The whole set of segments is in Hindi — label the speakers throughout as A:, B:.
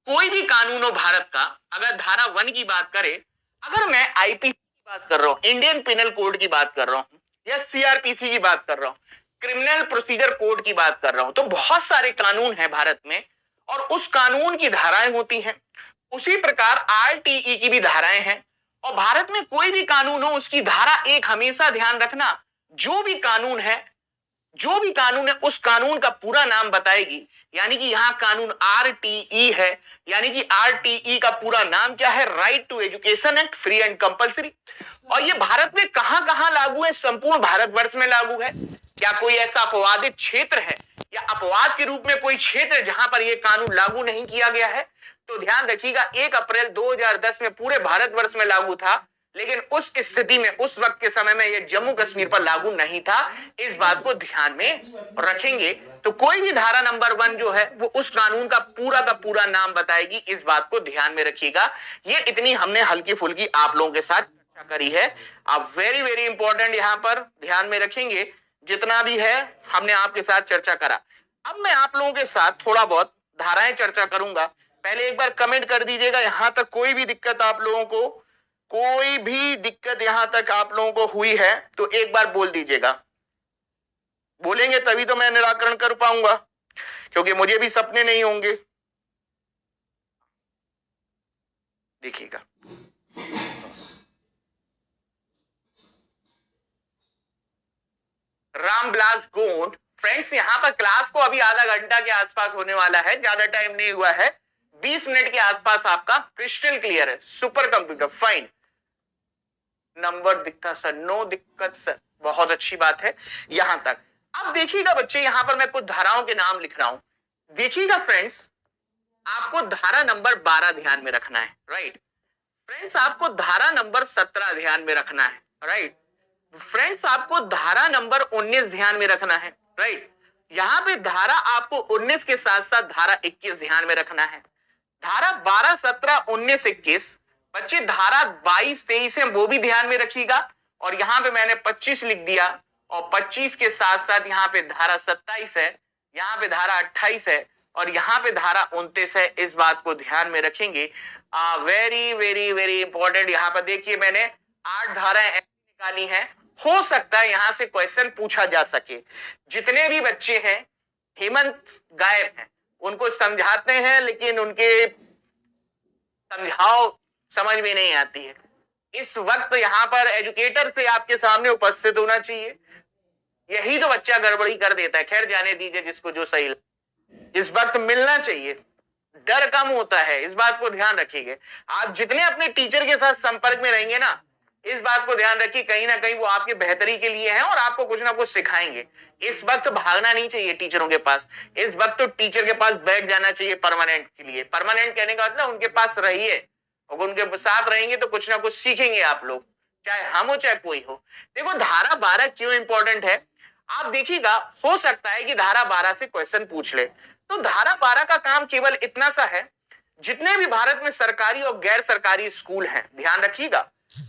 A: कोई भी कानून हो भारत का, अगर धारा 1 की बात करें, अगर मैं आईपीसी की बात कर रहा हूं, इंडियन पिनल कोड की बात कर रहा हूं, या सीआरपीसी की बात कर रहा हूं, क्रिमिनल प्रोसीजर कोड की बात कर रहा हूं, तो बहुत सारे कानून हैं भारत में और उस कानून की धाराएं होती हैं। उसी प्रकार आरटीई की भी धाराएं हैं और भारत में कोई भी कानून हो उसकी धारा 1 हमेशा ध्यान रखना, जो भी कानून है, जो भी कानून है उस कानून का पूरा नाम बताएगी। यानी कि यहां कानून आरटीई है, यानी कि आरटीई का पूरा नाम क्या है? Right to education act, free and compulsory. और ये भारत में कहां कहां लागू है? संपूर्ण भारतवर्ष में लागू है। क्या कोई ऐसा अपवादित क्षेत्र है या अपवाद के रूप में कोई क्षेत्र जहां पर यह कानून लागू नहीं किया गया है? तो ध्यान रखिएगा, 1 अप्रैल 2010 में पूरे भारतवर्ष में लागू था, लेकिन उस स्थिति में, उस वक्त के समय में यह जम्मू कश्मीर पर लागू नहीं था। इस बात को ध्यान में रखेंगे। तो कोई भी धारा नंबर 1 जो है वो उस कानून का पूरा नाम बताएगी, इस बात को ध्यान में रखिएगा। ये इतनी हमने हल्की फुल्की आप लोगों के साथ चर्चा करी है। आप वेरी वेरी इंपॉर्टेंट यहां पर ध्यान में रखेंगे, जितना भी है हमने आपके साथ चर्चा करा। अब मैं आप लोगों के साथ थोड़ा बहुत धाराएं चर्चा करूंगा। पहले एक बार कमेंट कर दीजिएगा, यहां तक कोई भी दिक्कत आप लोगों को, कोई भी दिक्कत यहां तक आप लोगों को हुई है तो एक बार बोल दीजिएगा। बोलेंगे तभी तो मैं निराकरण कर पाऊंगा, क्योंकि मुझे भी सपने नहीं होंगे। देखिएगा, रामबिलास गोंड। फ्रेंड्स, यहां पर क्लास को अभी आधा घंटा के आसपास होने वाला है, ज्यादा टाइम नहीं हुआ है, 20 मिनट के आसपास आपका क्रिस्टल क्लियर है। Super computer, fine. नंबर दिखता सर? नो दिक्कत सर, बहुत अच्छी बात है यहां तक। अब देखिएगा बच्चे, यहां पर मैं कुछ धाराओं के नाम लिख रहा हूं। देखिएगा फ्रेंड्स, आपको धारा नंबर 12 ध्यान में रखना है, राइट। फ्रेंड्स, आपको धारा नंबर 17 ध्यान में रखना है, राइट। फ्रेंड्स, आपको धारा नंबर 19 ध्यान में रखना है, राइट। यहां पे धारा आपको 19 के साथ साथ धारा 21 ध्यान में रखना है। धारा 12, 17, 19, 21 बच्चे, धारा 22, 23 है वो भी ध्यान में रखिएगा। और यहां पे मैंने 25 लिख दिया, और 25 के साथ साथ यहां पे धारा 27 है, यहां पे धारा 28 है, और यहां पे धारा 29 है। इस बात को ध्यान में रखेंगे। Very very very important. यहां पर देखिए, मैंने 8 धाराएं ऐसी निकाली हैं, हो सकता है यहां से क्वेश्चन पूछा जा सके। जितने भी बच्चे हैं, हेमंत गायब हैं, उनको समझाते हैं लेकिन उनके समझाओ समझ में नहीं आती है। इस वक्त यहां पर एजुकेटर से आपके सामने उपस्थित होना चाहिए, यही तो बच्चा गड़बड़ी कर देता है। खैर, जाने दीजिए, जिसको जो सही लगे। इस वक्त मिलना चाहिए, डर कम होता है, इस बात को ध्यान रखिएगा। आप जितने अपने टीचर के साथ संपर्क में रहेंगे ना, इस बात को ध्यान रखिए, कहीं ना कहीं वो आपके बेहतरी के लिए है और आपको कुछ ना कुछ सिखाएंगे। इस वक्त भागना नहीं चाहिए टीचरों के पास, इस वक्त तो टीचर के पास बैठ जाना चाहिए परमानेंट के लिए। परमानेंट कहने का मतलब उनके पास रहिए, और उनके साथ रहेंगे तो कुछ ना कुछ सीखेंगे आप लोग, चाहे हम हो चाहे कोई हो। देखो, धारा 12 क्यों इंपॉर्टेंट है, आप देखिएगा, हो सकता है कि धारा 12 से क्वेश्चन पूछ ले। तो धारा 12 का काम केवल इतना सा है, जितने भी भारत में सरकारी और गैर सरकारी स्कूल हैं, ध्यान रखिएगा,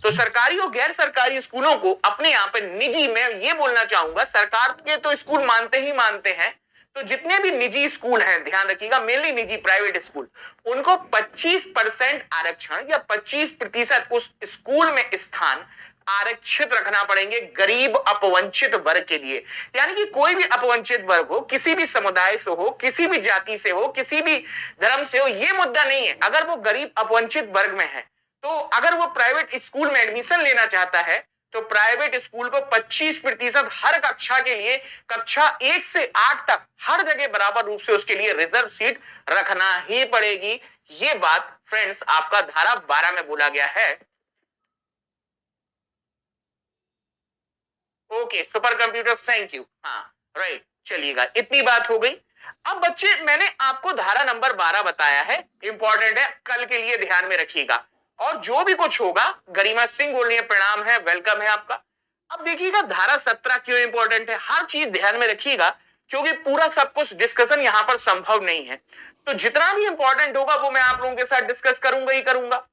A: तो सरकारी और गैर सरकारी स्कूलों को अपने यहाँ पे निजी, में ये बोलना चाहूंगा, सरकार के तो स्कूल मानते ही मानते हैं, तो जितने भी निजी स्कूल हैं, ध्यान रखिएगा, मेनली निजी प्राइवेट स्कूल, उनको 25% आरक्षण या 25% उस स्कूल में स्थान आरक्षित रखना पड़ेंगे गरीब अपवंचित वर्ग के लिए। यानी कि कोई भी अपवंचित वर्ग हो, किसी भी समुदाय से हो, किसी भी जाति से हो, किसी भी धर्म से हो, ये मुद्दा नहीं है। अगर वो गरीब अपवंचित वर्ग में है, तो अगर वो प्राइवेट स्कूल में एडमिशन लेना चाहता है, तो प्राइवेट स्कूल को 25% हर कक्षा के लिए, कक्षा 1 से 8 तक हर जगह बराबर रूप से उसके लिए रिजर्व सीट रखना ही पड़ेगी। ये बात फ्रेंड्स आपका धारा 12 में बोला गया है। Okay, super computer, thank you. हाँ, राइट, चलिएगा, इतनी बात हो गई। अब बच्चे, मैंने आपको धारा नंबर 12 बताया है, इंपॉर्टेंट है, कल के लिए ध्यान में रखिएगा। और जो भी कुछ होगा, गरिमा सिंह बोल रही है, प्रणाम है, वेलकम है आपका। अब देखिएगा, धारा 17 क्यों इंपॉर्टेंट है, हर चीज ध्यान में रखिएगा, क्योंकि पूरा सब कुछ डिस्कशन यहां पर संभव नहीं है। तो जितना भी इंपॉर्टेंट होगा वो मैं आप लोगों के साथ डिस्कस करूंगा ही करूंगा।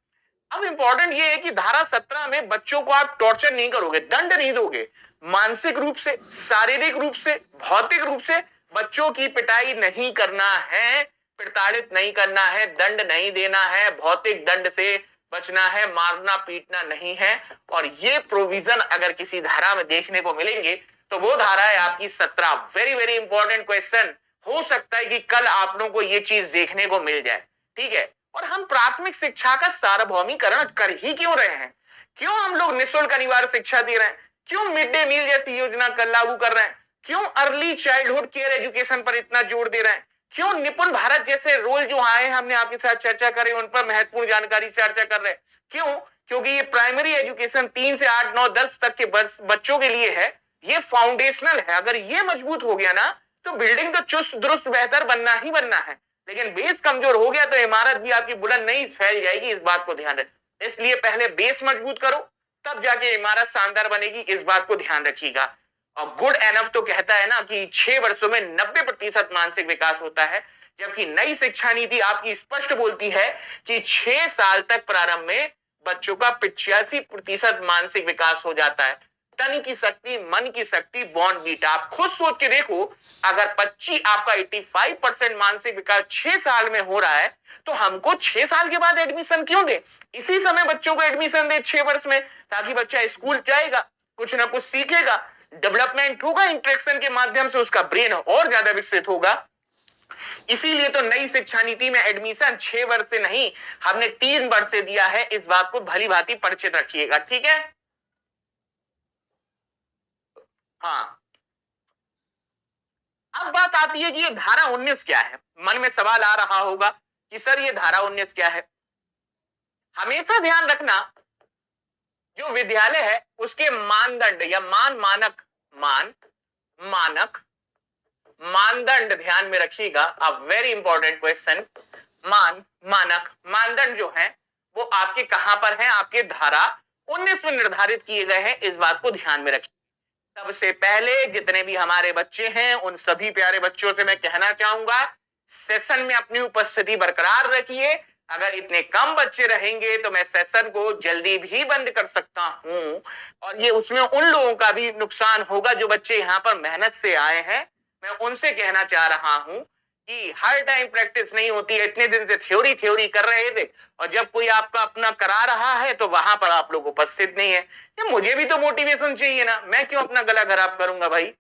A: अब इंपॉर्टेंट ये है कि धारा 17 में बच्चों को आप टॉर्चर नहीं करोगे, दंड नहीं दोगे, मानसिक रूप से, शारीरिक रूप से, भौतिक रूप से बच्चों की पिटाई नहीं करना है। प्रताड़ित नहीं करना है, दंड नहीं देना है, भौतिक दंड से बचना है, मारना पीटना नहीं है। और ये प्रोविजन अगर किसी धारा में देखने को मिलेंगे तो वो धारा है आपकी 17। वेरी वेरी इंपॉर्टेंट क्वेश्चन, हो सकता है कि कल आप लोगों को ये चीज देखने को मिल जाए, ठीक है। और हम प्राथमिक शिक्षा का सार्वभौमिकरण कर ही क्यों रहे हैं? क्यों हम लोग निःशुल्क अनिवार्य शिक्षा दे रहे हैं? क्यों मिड डे मील जैसी योजना कर लागू कर रहे हैं? क्यों अर्ली चाइल्डहुड केयर एजुकेशन पर इतना जोर दे रहे हैं? क्यों निपुण भारत जैसे रोल जो आए हमने आपके साथ चर्चा करें उन पर महत्वपूर्ण जानकारी चर्चा कर रहे हैं? क्यों? क्योंकि ये प्राइमरी एजुकेशन 3 से 8 9 10 तक के बच्चों के लिए है, ये फाउंडेशनल है। अगर ये मजबूत हो गया ना तो बिल्डिंग तो चुस्त दुरुस्त बेहतर बनना ही बनना है, लेकिन बेस कमजोर हो गया तो इमारत भी आपकी बुलंद नहीं फैल जाएगी, इस बात को ध्यान रखें। इसलिए पहले बेस मजबूत करो, तब जाके इमारत शानदार बनेगी, इस बात को ध्यान रखिएगा। और गुड एनफ तो कहता है ना कि 6 वर्षों में 90% मानसिक विकास होता है, जबकि नई शिक्षा नीति आपकी स्पष्ट बोलती है कि 6 साल तक प्रारंभ में बच्चों का 85% मानसिक विकास हो जाता है। तन की शक्ति, मन की शक्ति, बॉन्ड बीट। आप खुद सोच के देखो, अगर आपका 85% मानसिक विकास 6 साल में हो रहा है तो हमको 6 साल के बाद एडमिशन क्यों दे? इसी समय बच्चों को एडमिशन दे 6 वर्ष में, ताकि बच्चा स्कूल जाएगा, कुछ ना कुछ सीखेगा, डेवलपमेंट होगा, इंटरेक्शन के माध्यम से उसका ब्रेन और ज्यादा विकसित होगा। इसीलिए तो नई शिक्षा नीति में एडमिशन 6 वर्ष से नहीं, हमने 3 वर्ष से दिया है। इस बात को भली भांति परिचित रखिएगा, ठीक है। हाँ, अब बात आती है कि ये धारा 19 क्या है। मन में सवाल आ रहा होगा कि सर ये धारा 19 क्या है। हमेशा ध्यान रखना, जो विद्यालय है उसके मानदंड या मानदंड ध्यान में रखिएगा। अब वेरी इंपॉर्टेंट क्वेश्चन, मानदंड जो है वो आपके कहां पर है? आपके धारा 19 में निर्धारित किए गए हैं, इस बात को ध्यान में रखिए। सबसे पहले जितने भी हमारे बच्चे हैं उन सभी प्यारे बच्चों से मैं कहना चाहूंगा, सेशन में अपनी उपस्थिति बरकरार रखिए। अगर इतने कम बच्चे रहेंगे तो मैं सेशन को जल्दी भी बंद कर सकता हूं, और ये उसमें उन लोगों का भी नुकसान होगा जो बच्चे यहाँ पर मेहनत से आए हैं। मैं उनसे कहना चाह रहा हूं कि हर टाइम प्रैक्टिस नहीं होती है। इतने दिन से थ्योरी कर रहे थे, और जब कोई आपका अपना करा रहा है तो वहां पर आप लोग उपस्थित नहीं है। ये मुझे भी तो मोटिवेशन चाहिए ना, मैं क्यों अपना गला खराब करूंगा भाई?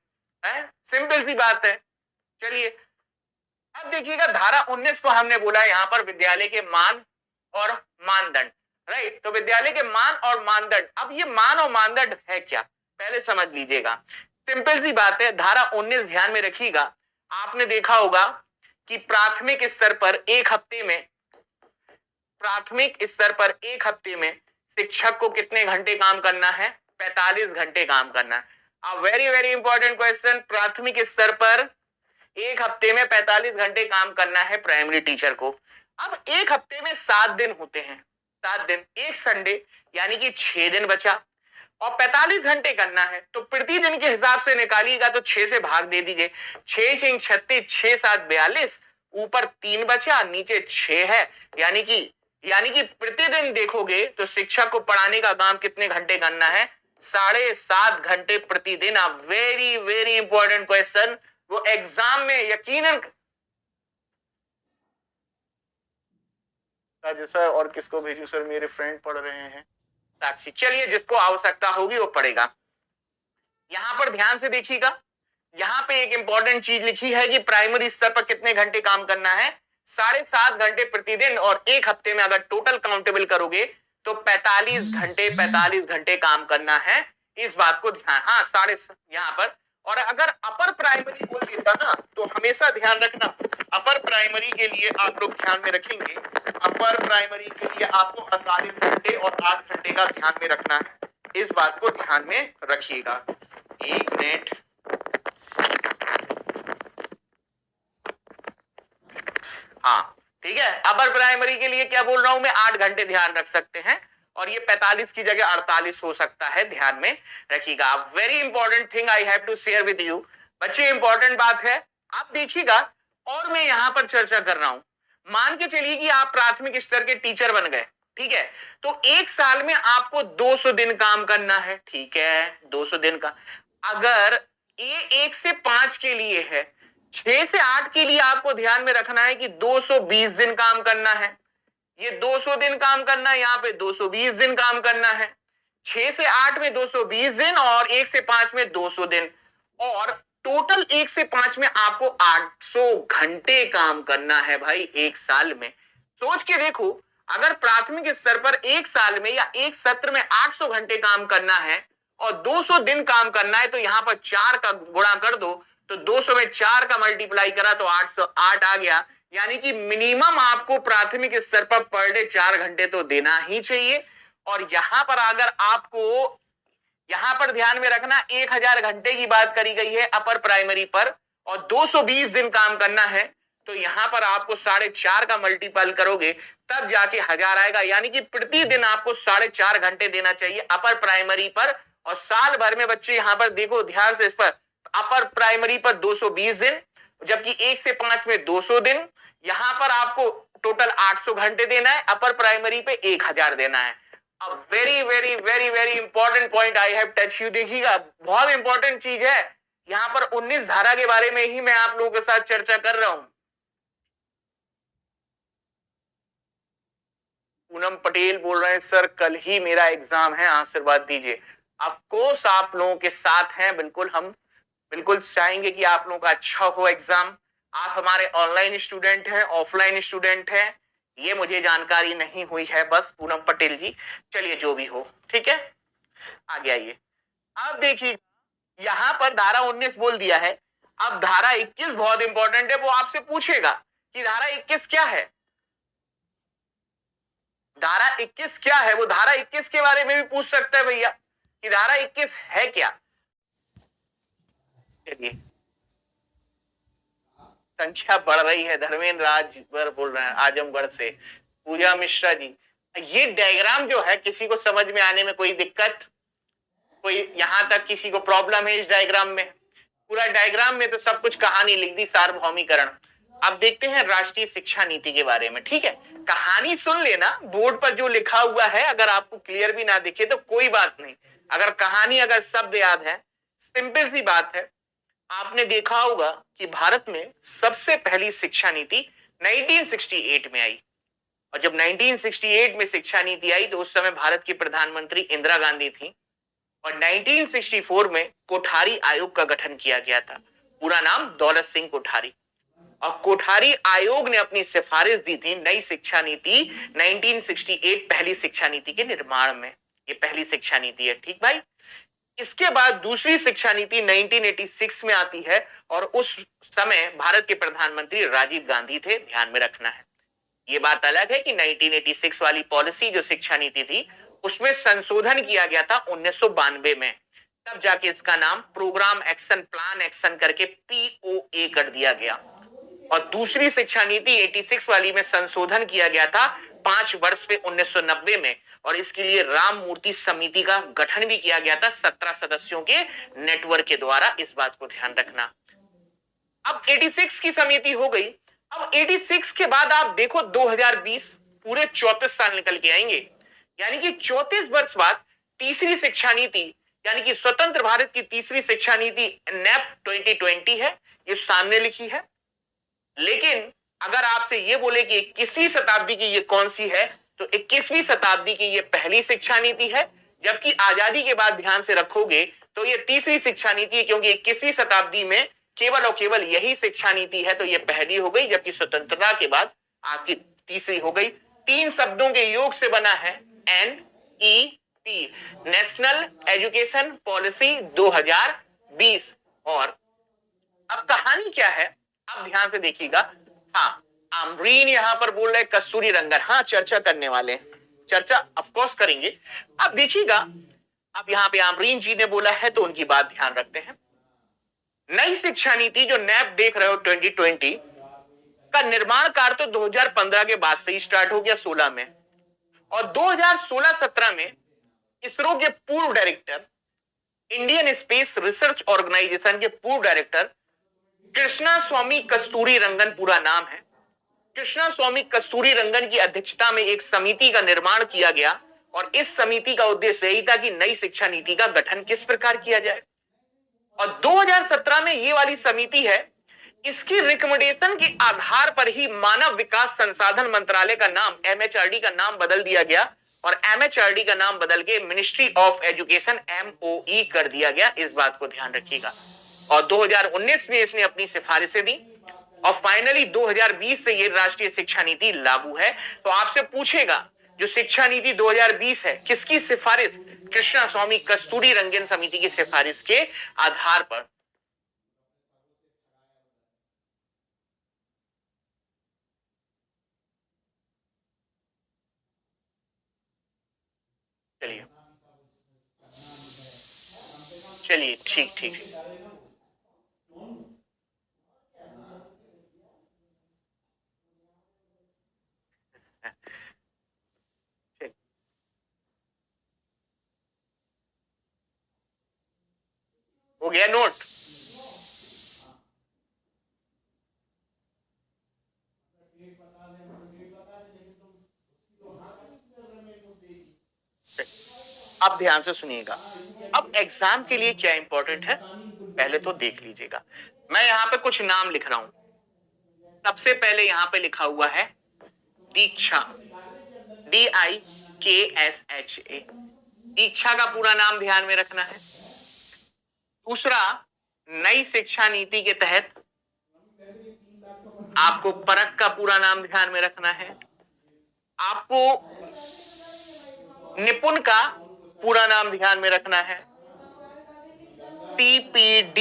A: है, सिंपल सी बात है। चलिए अब देखिएगा, धारा 19 को हमने बोला यहां पर विद्यालय के मान और मानदंड, राइट। तो विद्यालय के मान और मानदंड, अब ये मान और मानदंड है क्या, पहले समझ लीजिएगा। सिंपल सी बात है, धारा 19 ध्यान में रखिएगा। आपने देखा होगा कि प्राथमिक स्तर पर एक हफ्ते में शिक्षक को कितने घंटे काम करना है? 45 घंटे काम करना है। अब वेरी वेरी इंपॉर्टेंट क्वेश्चन, प्राथमिक स्तर पर एक हफ्ते में 45 घंटे काम करना है प्राइमरी टीचर को। अब एक हफ्ते में 7 दिन होते हैं, 7 दिन, एक संडे, यानी कि 6 दिन बचा, और 45 घंटे करना है। तो प्रति दिन के हिसाब से निकालिएगा तो 6 से भाग दे दीजिए। 6 6 36, 6 7 42, ऊपर 3 बचा, नीचे 6 है। यानी कि प्रतिदिन देखोगे तो शिक्षक को पढ़ाने का काम कितने घंटे करना है? 7.5 घंटे प्रतिदिन। वेरी वेरी इंपॉर्टेंट क्वेश्चन, वो एग्जाम में यकीनन सर, और किसको भेजूं सर, मेरे फ्रेंड पढ़ रहे हैं साक्षी। चलिए, जिसको आवश्यकता होगी वो पढ़ेगा। यहां पर ध्यान से देखिएगा, यहां पे एक इंपॉर्टेंट चीज लिखी है कि प्राइमरी स्तर पर कितने घंटे काम करना है? 7.5 घंटे प्रतिदिन, और एक हफ्ते में अगर टोटल काउंटेबल करोगे तो 45 घंटे काम करना है। इस बात को ध्यान, हाँ, यहां पर। और अगर अपर प्राइमरी बोल देता ना तो हमेशा ध्यान रखना, अपर प्राइमरी के लिए आप लोग ध्यान में रखेंगे, अपर प्राइमरी के लिए आपको 48 घंटे और 8 घंटे का ध्यान में रखना है। इस बात को ध्यान में रखिएगा। 1 मिनट, हाँ ठीक है। अपर प्राइमरी के लिए क्या बोल रहा हूं मैं? 8 घंटे ध्यान रख सकते हैं, और ये 45 की जगह 48 हो सकता है, ध्यान में रखिएगा। Very important thing I have to share with you बच्चे, इंपॉर्टेंट बात है, आप देखिएगा। और मैं यहां पर चर्चा कर रहा हूं, मान के चलिए कि आप प्राथमिक स्तर के टीचर बन गए, ठीक है, तो एक साल में आपको 200 दिन काम करना है, ठीक है, 200 दिन का। अगर ये 1 से 5 के लिए है, 6 से 8 के लिए आपको ध्यान में रखना है कि 220 दिन काम करना है। ये 200 दिन काम करना है, यहाँ पे 220 दिन काम करना है। 6 से 8 में 220 दिन और 1 से 5 में 200 दिन, और टोटल 1 से 5 में आपको 800 घंटे काम करना है भाई एक साल में। सोच के देखो, अगर प्राथमिक स्तर पर एक साल में या एक सत्र में 800 घंटे काम करना है और 200 दिन काम करना है, तो यहां पर 4 का गुणा कर दो, तो 200 में 4 का मल्टीप्लाई करा तो 808 आ गया। यानी कि मिनिमम आपको प्राथमिक स्तर पर डे 4 घंटे तो देना ही चाहिए। और यहां पर अगर आपको यहां पर ध्यान में रखना 1000 घंटे की बात करी गई है अपर प्राइमरी पर, और 220 दिन काम करना है, तो यहां पर आपको 4.5 का मल्टीपल करोगे तब जाके 1000 आएगा। यानी कि प्रतिदिन आपको 4.5 घंटे देना चाहिए अपर प्राइमरी पर। और साल भर में बच्चे यहां पर देखो ध्यान से, इस पर अपर प्राइमरी पर 220 दिन, जबकि 1 से 5 में 200 दिन, यहां पर आपको टोटल 800 घंटे देना है, अपर प्राइमरी पे 1000 देना है। Very very very very important point I have touch you. देखिएगा, बहुत इंपॉर्टेंट चीज है। यहां पर 19 धारा के बारे में ही मैं आप लोगों के साथ चर्चा कर रहा हूं। पूनम पटेल बोल रहे हैं सर कल ही मेरा एग्जाम है, आशीर्वाद दीजिए। ऑफ कोर्स आप लोगों के साथ हैं, बिल्कुल हम बिल्कुल चाहेंगे कि आप लोगों का अच्छा हो एग्जाम। आप हमारे ऑनलाइन स्टूडेंट हैं, ऑफलाइन स्टूडेंट हैं, ये मुझे जानकारी नहीं हुई है बस पूनम पटेल जी। चलिए जो भी हो, ठीक है, आगे आइए। अब देखिए, यहां पर धारा 19 बोल दिया है। अब धारा 21 बहुत इंपॉर्टेंट है, वो आपसे पूछेगा कि धारा 21 क्या है। धारा 21 क्या है, वो धारा 21 के बारे में भी पूछ सकता है भैया कि धारा 21 है क्या। चलिए, संख्या बढ़ रही है। धर्मेंद्र राजभर बोल रहे हैं आजमगढ़ से। पूजा मिश्रा जी, ये डायग्राम जो है किसी को समझ में आने में कोई दिक्कत, कोई यहां तक किसी को प्रॉब्लम है इस डायग्राम में? पूरा डायग्राम में तो सब कुछ कहानी लिख दी, सार्वभौमिकरण। अब देखते हैं राष्ट्रीय शिक्षा नीति के बारे में, ठीक है। कहानी सुन लेना, बोर्ड पर जो लिखा हुआ है अगर आपको क्लियर भी ना दिखे तो कोई बात नहीं। अगर कहानी, अगर शब्द याद है, सिंपल सी बात है। आपने देखा होगा कि भारत में सबसे पहली शिक्षा नीति 1968 में आई, और जब 1968 में शिक्षा नीति आई तो उस समय भारत की प्रधानमंत्री इंदिरा गांधी थी, और 1964 में कोठारी आयोग का गठन किया गया था। पूरा नाम दौलत सिंह कोठारी। और कोठारी आयोग ने अपनी सिफारिश दी थी नई शिक्षा नीति 1968 पहली शिक्षा नीति के निर्माण में। ये पहली शिक्षा नीति है, ठीक भाई। इसके बाद दूसरी शिक्षा नीति 1986 में आती है, और उस समय भारत के प्रधानमंत्री राजीव गांधी थे, ध्यान में रखना है। ये बात अलग है कि 1986 वाली पॉलिसी जो शिक्षा नीति थी उसमें संशोधन किया गया था 1992 में, तब जाके इसका नाम प्रोग्राम एक्शन प्लान एक्शन करके POA कर दिया गया। और दूसरी शिक्षा नीति 86 वाली में संशोधन किया गया था 5 वर्ष पे 1990 में, और इसके लिए राम मूर्ति समिति का गठन भी किया गया था 17 सदस्यों के नेटवर्क के द्वारा। इस बात को ध्यान रखना। अब 86 की समिति हो गई। अब 86 के बाद आप देखो 2020, पूरे 34 साल निकल के आएंगे, यानी कि 34 वर्ष बाद तीसरी शिक्षा नीति, यानी कि स्वतंत्र भारत की तीसरी शिक्षा नीति NEP 2020 है, ये सामने लिखी है। लेकिन अगर आपसे ये बोले कि 21वीं शताब्दी की ये कौन सी है, तो 21वीं शताब्दी की ये पहली शिक्षा नीति है। जबकि आजादी के बाद ध्यान से रखोगे तो ये तीसरी शिक्षा नीति है, क्योंकि 21वीं शताब्दी में केवल और केवल यही शिक्षा नीति है, तो ये पहली हो गई। जबकि स्वतंत्रता के बाद आपकी तीसरी हो गई। 3 शब्दों के योग से बना है NEP, नेशनल एजुकेशन पॉलिसी 2020। और अब कहानी क्या है, अब ध्यान से देखिएगा। हाँ, आमरीन यहां पर बोल रहे कस्तूरी रंगन, हाँ चर्चा करने वाले, चर्चा ऑफकोर्स करेंगे। अब देखिएगा, अब यहां पे आमरीन जी ने बोला है तो उनकी बात ध्यान रखते हैं। नई शिक्षा नीति जो NEP देख रहे हो 2020 का निर्माण कार्य तो 2015 के बाद से ही स्टार्ट हो गया 16 में, और 2016-17 में इसरो के पूर्व director, Indian space research organisation के पूर्व डायरेक्टर कृष्णा स्वामी कस्तूरी रंगन, पूरा नाम है, कृष्णा स्वामी कस्तूरी रंगन की अध्यक्षता में एक समिति का निर्माण किया गया। और इस समिति का उद्देश्य यही था कि नई शिक्षा नीति का गठन किस प्रकार किया जाए। और 2017 में ये वाली समिति है, इसकी रिकमेंडेशन के आधार पर ही मानव विकास संसाधन मंत्रालय का नाम एमएचआरडी का नाम बदल दिया गया और एमएचआरडी का नाम बदल के मिनिस्ट्री ऑफ एजुकेशन एमओई कर दिया गया। इस बात को ध्यान रखिएगा। और 2019 में इसने अपनी सिफारिशें दी और फाइनली 2020 से ये राष्ट्रीय शिक्षा नीति लागू है। तो आपसे पूछेगा जो शिक्षा नीति 2020 है किसकी सिफारिश? कृष्णा स्वामी कस्तूरी रंगन समिति की सिफारिश के आधार पर। चलिए चलिए ठीक ठीक हो गया नोट। अब ध्यान से सुनिएगा। अब एग्जाम के लिए क्या इंपॉर्टेंट है पहले तो देख लीजिएगा। मैं यहां पे कुछ नाम लिख रहा हूं। सबसे पहले यहां पे लिखा हुआ है दीक्षा, DIKSHA। दीक्षा का पूरा नाम ध्यान में रखना है। दूसरा, नई शिक्षा नीति के तहत आपको परख का पूरा नाम ध्यान में रखना है। आपको निपुण का पूरा नाम ध्यान में रखना है। CPD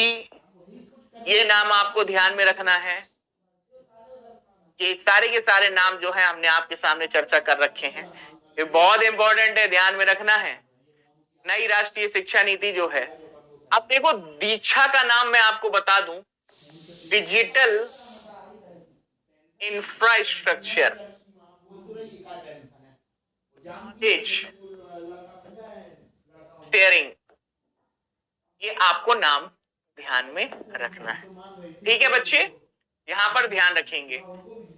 A: ये नाम आपको ध्यान में रखना है। ये सारे के सारे नाम जो है हमने आपके सामने चर्चा कर रखे हैं। ये बहुत इंपॉर्टेंट है, ध्यान में रखना है। नई राष्ट्रीय शिक्षा नीति जो है, अब देखो दीक्षा का नाम मैं आपको बता दूं, डिजिटल इंफ्रास्ट्रक्चर शेयरिंग, ये आपको नाम ध्यान में रखना है। ठीक है बच्चे, यहां पर ध्यान रखेंगे।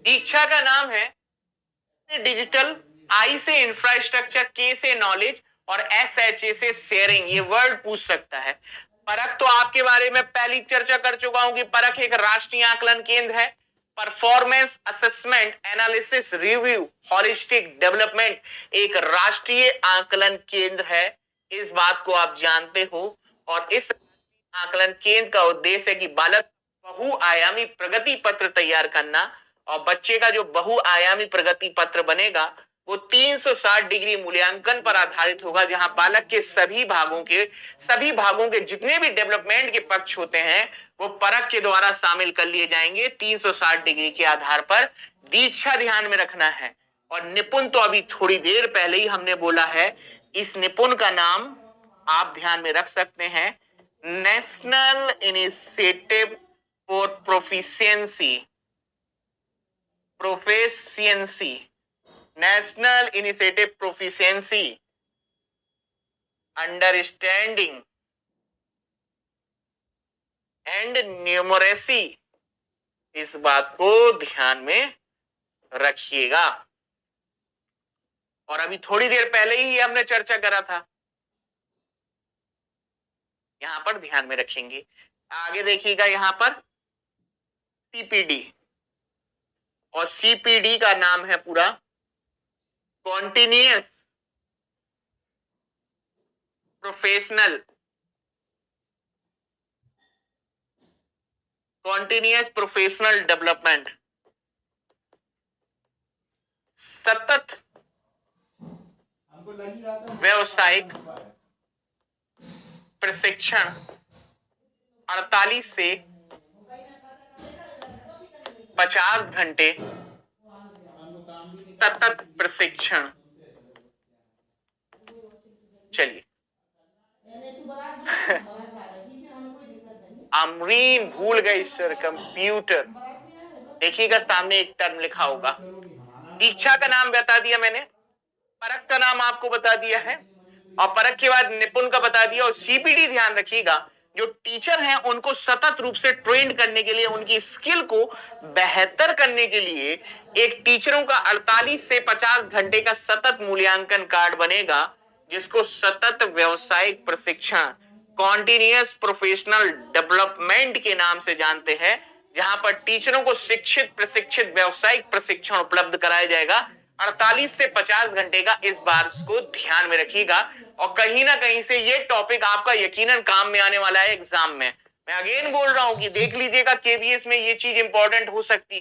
A: दीक्षा का नाम है डिजिटल, I से इंफ्रास्ट्रक्चर, K से नॉलेज और SHA से शेयरिंग। ये वर्ड पूछ सकता है। परख तो आपके बारे में पहली चर्चा कर चुका हूं कि परख एक राष्ट्रीय आकलन केंद्र है। Performance assessment analysis review holistic development एक राष्ट्रीय आकलन केंद्र है। इस बात को आप जानते हो। और इस आकलन केंद्र का उद्देश्य है कि बालक बहुआयामी प्रगति पत्र तैयार करना, और बच्चे का जो बहुआयामी प्रगति पत्र बनेगा वो 360 डिग्री मूल्यांकन पर आधारित होगा, जहां बालक के सभी भागों के जितने भी डेवलपमेंट के पक्ष होते हैं वो परख के द्वारा शामिल कर लिए जाएंगे 360 डिग्री के आधार पर। दीक्षा ध्यान में रखना है। और निपुण तो अभी थोड़ी देर पहले ही हमने बोला है। इस निपुण का नाम आप ध्यान में रख सकते हैं, national initiative for proficiency, national initiative proficiency understanding and numeracy. इस बात को ध्यान में रखिएगा। और अभी थोड़ी देर पहले ही हमने चर्चा करा था, यहां पर ध्यान में रखेंगे। आगे देखिएगा यहां पर CPD, और CPD का नाम है पूरा कॉन्टिन्यूअस प्रोफेशनल डेवलपमेंट, सतत व्यावसायिक प्रशिक्षण 48 से 50 घंटे सतत प्रशिक्षण। चलिए अमरीन भूल गई सर कंप्यूटर। देखिएगा सामने एक टर्म लिखा होगा। दीक्षा का नाम बता दिया मैंने, परख का नाम आपको बता दिया है, और परख के बाद निपुण का बता दिया। और CPD ध्यान रखिएगा, जो टीचर हैं उनको सतत रूप से ट्रेन करने के लिए, उनकी स्किल को बेहतर करने के लिए एक टीचरों का 48 से 50 घंटे का सतत मूल्यांकन कार्ड बनेगा, जिसको सतत व्यावसायिक प्रशिक्षण कॉन्टिन्यूअस प्रोफेशनल डेवलपमेंट के नाम से जानते हैं। जहां पर टीचरों को शिक्षित प्रशिक्षित व्यावसायिक प्रशिक्षण उपलब्ध कराया जाएगा। 48 से 50 घंटे का इस बात को ध्यान में रखिएगा और कहीं ना कहीं से ये टॉपिक आपका यकीनन काम में आने वाला है एग्जाम में। मैं अगेन बोल रहा हूं कि देख लीजिएगा केबीएस में ये चीज इंपॉर्टेंट हो सकती है।